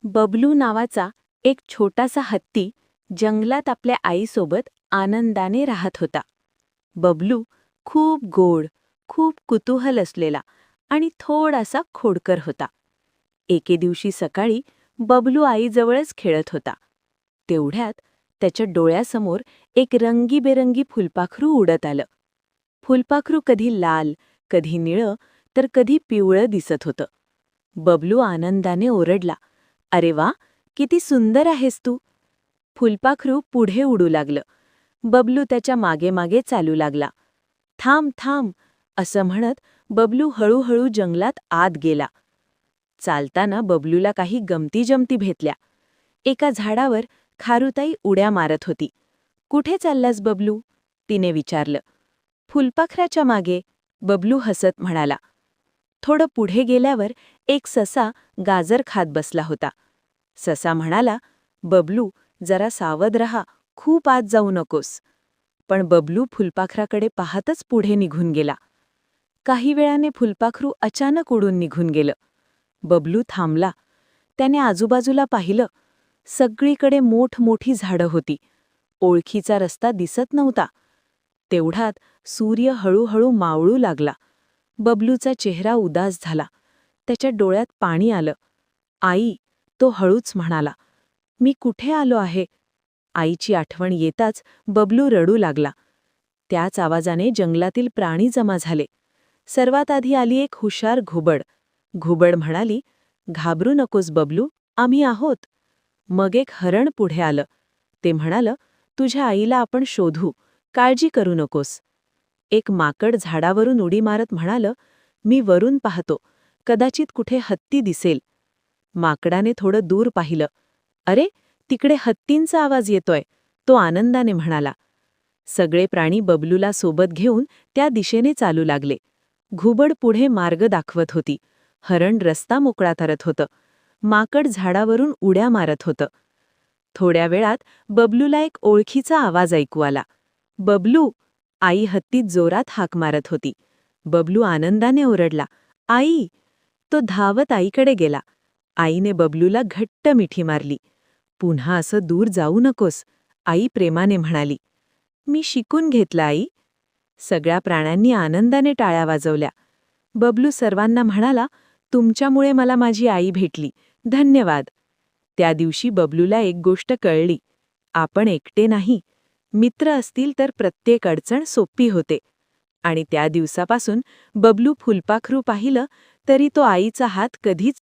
बबलू नावाचा एक छोटासा हत्ती जंगलात आपल्या आईसोबत आनंदाने राहत होता. बबलू खूप गोड, खूप कुतूहल असलेला आणि थोडासा खोडकर होता. एके दिवशी सकाळी बबलू आईजवळच खेळत होता. तेवढ्यात त्याच्या डोळ्यासमोर एक रंगीबेरंगी फुलपाखरू उडत आलं. फुलपाखरू कधी लाल, कधी निळं, तर कधी पिवळं दिसत होतं. बबलू आनंदाने ओरडला, "अरे वा, किती सुंदर आहेस तू!" फुलपाखरू पुढे उडू लागलं. बबलू त्याच्या मागे मागे चालू लागला. "थांब, थांब," असं म्हणत बबलू हळूहळू जंगलात आत गेला. चालताना बबलूला काही गमती-जमती भेटल्या. एका झाडावर खारुताई उड्या मारत होती. "कुठे चाललास बबलू?" तिने विचारलं. "फुलपाखराच्या मागे," बबलू हसत म्हणाला. थोडं पुढे गेल्यावर एक ससा गाजर खात बसला होता. ससा म्हणाला, "बबलू, जरा सावध रहा, खूप आत जाऊ नकोस." पण बबलू फुलपाखराकडे पाहतच पुढे निघून गेला. काही वेळाने फुलपाखरू अचानक उडून निघून गेलं. बबलू थांबला. त्याने आजूबाजूला पाहिलं. सगळीकडे मोठमोठी झाडं होती. ओळखीचा रस्ता दिसत नव्हता. तेवढ्यात सूर्य हळूहळू मावळू लागला. बबलूचा चेहरा उदास झाला. त्याच्या डोळ्यात पाणी आलं. "आई," तो हळूच म्हणाला, "मी कुठे आलो आहे?" आईची आठवण येताच बबलू रडू लागला. त्याच आवाजाने जंगलातील प्राणी जमा झाले. सर्वात आधी आली एक हुशार घुबड. घुबड म्हणाली, "घाबरू नकोस बबलू, आम्ही आहोत." मग एक हरण पुढे आलं. ते म्हणालं, "तुझ्या आईला आपण शोधू, काळजी करू नकोस." एक माकड झाडावरून उडी मारत म्हणालं, "मी वरून पाहतो, कदाचित कुठे हत्ती दिसेल." माकडाने थोडं दूर पाहिलं. "अरे, तिकडे हत्तींचा आवाज येतोय," तो आनंदाने म्हणाला. सगळे प्राणी बबलूला सोबत घेऊन त्या दिशेने चालू लागले. घुबड पुढे मार्ग दाखवत होती. हरण रस्ता मोकळा करत होतं. माकड झाडावरून उड्या मारत होतं. थोड्या वेळात बबलूला एक ओळखीचा आवाज ऐकू आला. "बबलू!" आई हत्तीत जोरात हाक मारत होती. बबलू आनंदाने ओरडला, "आई!" तो धावत आईकडे गेला. आईने बबलूला घट्ट मिठी मारली. "पुन्हा असं दूर जाऊ नकोस," आई प्रेमाने म्हणाली. "मी शिकून घेतलं आई." सगळ्या प्राण्यांनी आनंदाने टाळ्या वाजवल्या. बबलू सर्वांना म्हणाला, "तुमच्यामुळे मला माझी आई भेटली. धन्यवाद." त्या दिवशी बबलूला एक गोष्ट कळली. आपण एकटे नाही. मित्र असतील तर प्रत्येक अडचण सोपी होते. आणि त्या दिवसापासून बबलू फुलपाखरू पाहिलं तरी तो आईचा हात कधीच